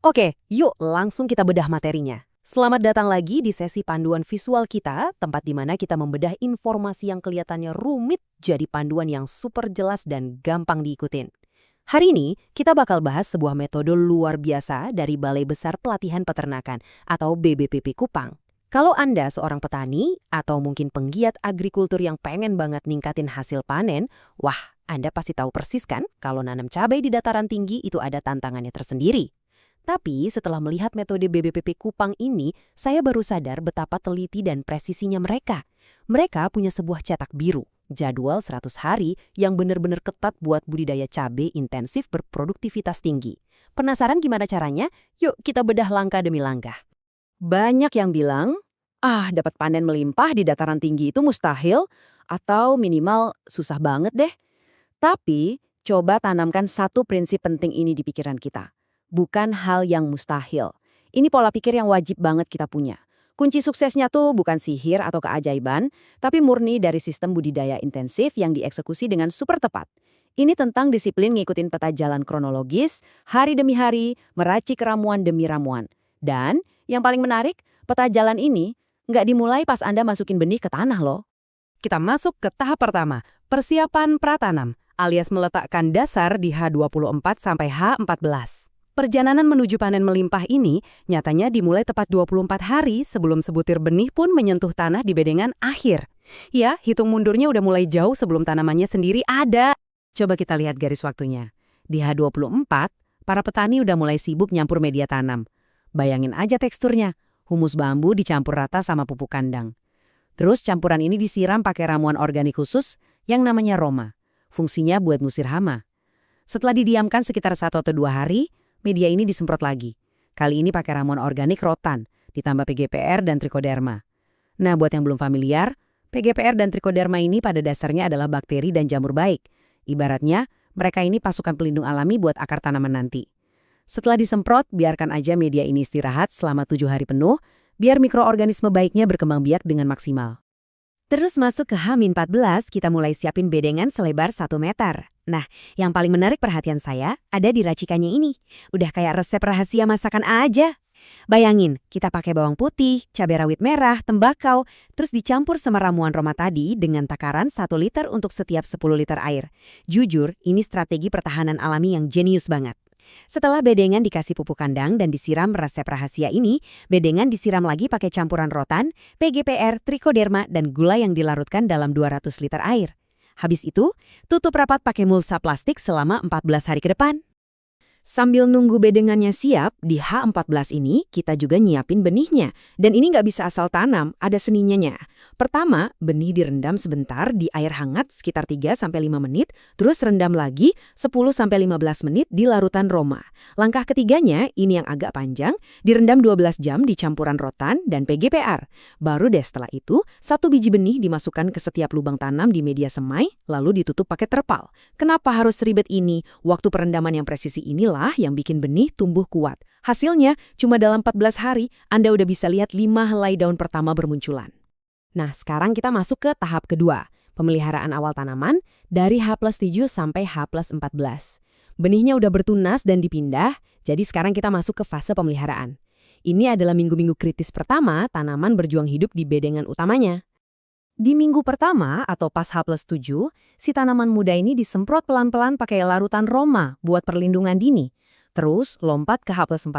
Oke, yuk langsung kita bedah materinya. Selamat datang lagi di sesi panduan visual kita, tempat di mana kita membedah informasi yang kelihatannya rumit jadi panduan yang super jelas dan gampang diikutin. Hari ini, kita bakal bahas sebuah metode luar biasa dari Balai Besar Pelatihan Peternakan atau BBPP Kupang. Kalau Anda seorang petani atau mungkin penggiat agrikultur yang pengen banget ningkatin hasil panen, wah, Anda pasti tahu persis kan kalau nanam cabai di dataran tinggi itu ada tantangannya tersendiri. Tapi setelah melihat metode BBPP Kupang ini, saya baru sadar betapa teliti dan presisinya mereka. Mereka punya sebuah cetak biru, jadwal 100 hari yang benar-benar ketat buat budidaya cabai intensif berproduktivitas tinggi. Penasaran gimana caranya? Yuk kita bedah langkah demi langkah. Banyak yang bilang, dapat panen melimpah di dataran tinggi itu mustahil, atau minimal susah banget deh. Tapi, coba tanamkan satu prinsip penting ini di pikiran kita. Bukan hal yang mustahil. Ini pola pikir yang wajib banget kita punya. Kunci suksesnya tuh bukan sihir atau keajaiban, tapi murni dari sistem budidaya intensif yang dieksekusi dengan super tepat. Ini tentang disiplin ngikutin peta jalan kronologis, hari demi hari, meracik ramuan demi ramuan. Dan, yang paling menarik, peta jalan ini nggak dimulai pas Anda masukin benih ke tanah loh. Kita masuk ke tahap pertama, persiapan pratanam, alias meletakkan dasar di H24 sampai H14. Perjalanan menuju panen melimpah ini nyatanya dimulai tepat 24 hari sebelum sebutir benih pun menyentuh tanah di bedengan akhir. Ya, hitung mundurnya udah mulai jauh sebelum tanamannya sendiri ada. Coba kita lihat garis waktunya. Di H24, para petani udah mulai sibuk nyampur media tanam. Bayangin aja teksturnya, humus bambu dicampur rata sama pupuk kandang. Terus campuran ini disiram pakai ramuan organik khusus yang namanya Roma. Fungsinya buat ngusir hama. Setelah didiamkan sekitar 1 atau 2 hari, media ini disemprot lagi. Kali ini pakai ramuan organik rotan, ditambah PGPR dan Trichoderma. Nah, buat yang belum familiar, PGPR dan Trichoderma ini pada dasarnya adalah bakteri dan jamur baik. Ibaratnya, mereka ini pasukan pelindung alami buat akar tanaman nanti. Setelah disemprot, biarkan aja media ini istirahat selama 7 hari penuh, biar mikroorganisme baiknya berkembang biak dengan maksimal. Terus masuk ke H-14, kita mulai siapin bedengan selebar 1 meter. Nah, yang paling menarik perhatian saya ada di racikannya ini. Udah kayak resep rahasia masakan aja. Bayangin, kita pakai bawang putih, cabai rawit merah, tembakau, terus dicampur sama ramuan Roma tadi dengan takaran 1 liter untuk setiap 10 liter air. Jujur, ini strategi pertahanan alami yang jenius banget. Setelah bedengan dikasih pupuk kandang dan disiram resep rahasia ini, bedengan disiram lagi pakai campuran rotan, PGPR, Trichoderma, dan gula yang dilarutkan dalam 200 liter air. Habis itu, tutup rapat pakai mulsa plastik selama 14 hari ke depan. Sambil nunggu bedengannya siap, di H14 ini kita juga nyiapin benihnya. Dan ini nggak bisa asal tanam, ada seninya. Pertama, benih direndam sebentar di air hangat sekitar 3-5 menit, terus rendam lagi 10-15 menit di larutan Roma. Langkah ketiganya, ini yang agak panjang, direndam 12 jam di campuran rotan dan PGPR. Baru deh setelah itu, 1 biji benih dimasukkan ke setiap lubang tanam di media semai, lalu ditutup pakai terpal. Kenapa harus ribet ini? Waktu perendaman yang presisi inilah yang bikin benih tumbuh kuat. Hasilnya, cuma dalam 14 hari, Anda udah bisa lihat 5 helai daun pertama bermunculan. Nah, sekarang kita masuk ke tahap kedua, pemeliharaan awal tanaman dari H+7 sampai H+14. Benihnya udah bertunas dan dipindah, jadi sekarang kita masuk ke fase pemeliharaan. Ini adalah minggu-minggu kritis pertama tanaman berjuang hidup di bedengan utamanya. Di minggu pertama atau pas H+7, si tanaman muda ini disemprot pelan-pelan pakai larutan Roma buat perlindungan dini. Terus lompat ke H+14,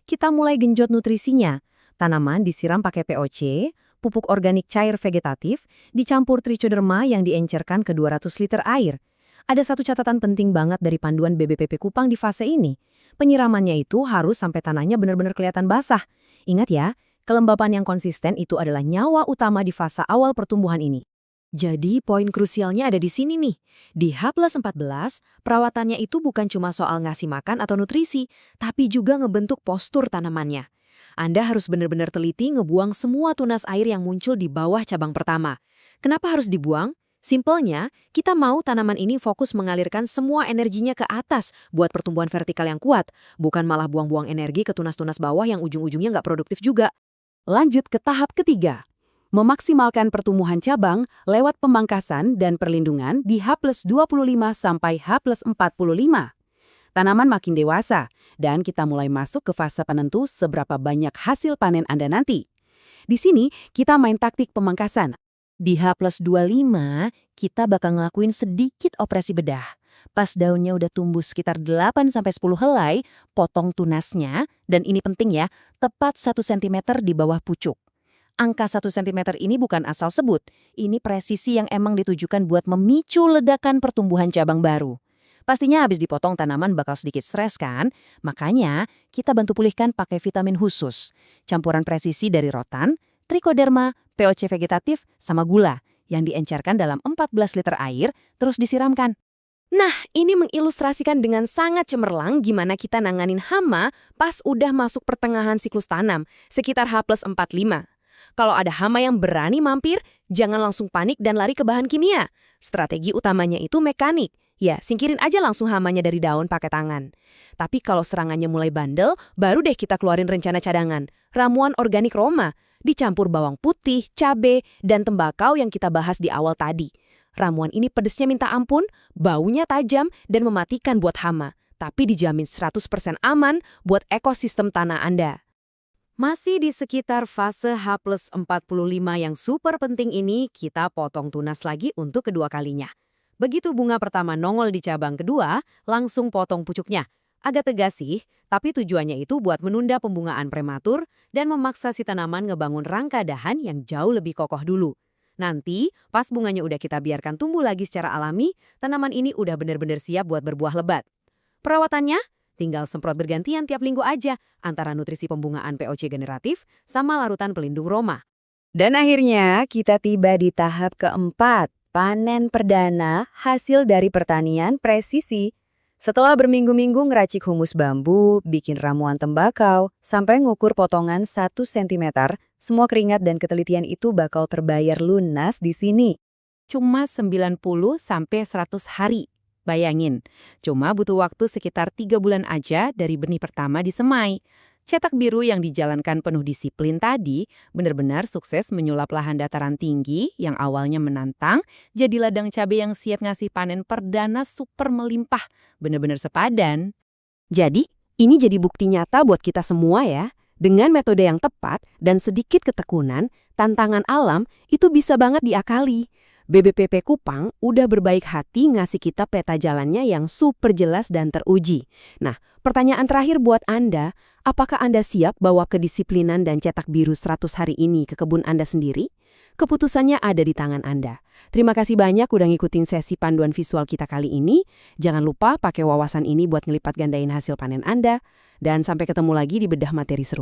kita mulai genjot nutrisinya. Tanaman disiram pakai POC, pupuk organik cair vegetatif, dicampur Trichoderma yang diencerkan ke 200 liter air. Ada satu catatan penting banget dari panduan BBPP Kupang di fase ini. Penyiramannya itu harus sampai tanahnya benar-benar kelihatan basah. Ingat ya, kelembapan yang konsisten itu adalah nyawa utama di fase awal pertumbuhan ini. Jadi poin krusialnya ada di sini nih. Di H+14, perawatannya itu bukan cuma soal ngasih makan atau nutrisi, tapi juga ngebentuk postur tanamannya. Anda harus benar-benar teliti ngebuang semua tunas air yang muncul di bawah cabang pertama. Kenapa harus dibuang? Simpelnya, kita mau tanaman ini fokus mengalirkan semua energinya ke atas buat pertumbuhan vertikal yang kuat, bukan malah buang-buang energi ke tunas-tunas bawah yang ujung-ujungnya nggak produktif juga. Lanjut ke tahap ketiga. Memaksimalkan pertumbuhan cabang lewat pemangkasan dan perlindungan di H+25 sampai H+45. tanaman makin dewasa, dan kita mulai masuk ke fase penentu seberapa banyak hasil panen Anda nanti. Di sini, kita main taktik pemangkasan. Di H+25, kita bakal ngelakuin sedikit operasi bedah. Pas daunnya udah tumbuh sekitar 8-10 helai, potong tunasnya, dan ini penting ya, tepat 1 cm di bawah pucuk. Angka 1 cm ini bukan asal sebut, ini presisi yang emang ditujukan buat memicu ledakan pertumbuhan cabang baru. Pastinya habis dipotong tanaman bakal sedikit stres kan? Makanya kita bantu pulihkan pakai vitamin khusus. Campuran presisi dari rotan, trichoderma, POC vegetatif, sama gula yang diencerkan dalam 14 liter air terus disiramkan. Nah, ini mengilustrasikan dengan sangat cemerlang gimana kita nanganin hama pas udah masuk pertengahan siklus tanam, sekitar H+45. Kalau ada hama yang berani mampir, jangan langsung panik dan lari ke bahan kimia. Strategi utamanya itu mekanik. Ya, singkirin aja langsung hamanya dari daun pakai tangan. Tapi kalau serangannya mulai bandel, baru deh kita keluarin rencana cadangan. Ramuan organik Roma, dicampur bawang putih, cabai, dan tembakau yang kita bahas di awal tadi. Ramuan ini pedesnya minta ampun, baunya tajam, dan mematikan buat hama. Tapi dijamin 100% aman buat ekosistem tanah Anda. Masih di sekitar fase H+45 yang super penting ini, kita potong tunas lagi untuk kedua kalinya. Begitu bunga pertama nongol di cabang kedua, langsung potong pucuknya. Agak tegas sih, tapi tujuannya itu buat menunda pembungaan prematur dan memaksa si tanaman ngebangun rangka dahan yang jauh lebih kokoh dulu. Nanti, pas bunganya udah kita biarkan tumbuh lagi secara alami, tanaman ini udah bener-bener siap buat berbuah lebat. Perawatannya? Tinggal semprot bergantian tiap minggu aja, antara nutrisi pembungaan POC generatif sama larutan pelindung Roma. Dan akhirnya, kita tiba di tahap keempat, panen perdana hasil dari pertanian presisi. Setelah berminggu-minggu ngeracik humus bambu, bikin ramuan tembakau, sampai ngukur potongan 1 cm, semua keringat dan ketelitian itu bakal terbayar lunas di sini. Cuma 90-100 hari. Bayangin, cuma butuh waktu sekitar 3 bulan aja dari benih pertama disemai. Cetak biru yang dijalankan penuh disiplin tadi benar-benar sukses menyulap lahan dataran tinggi yang awalnya menantang jadi ladang cabai yang siap ngasih panen perdana super melimpah, benar-benar sepadan. Jadi, ini jadi bukti nyata buat kita semua ya. Dengan metode yang tepat dan sedikit ketekunan, tantangan alam itu bisa banget diakali. BBPP Kupang udah berbaik hati ngasih kita peta jalannya yang super jelas dan teruji. Nah, pertanyaan terakhir buat Anda, apakah Anda siap bawa kedisiplinan dan cetak biru 100 hari ini ke kebun Anda sendiri? Keputusannya ada di tangan Anda. Terima kasih banyak udah ngikutin sesi panduan visual kita kali ini. Jangan lupa pakai wawasan ini buat ngelipat gandain hasil panen Anda. Dan sampai ketemu lagi di bedah materi seru.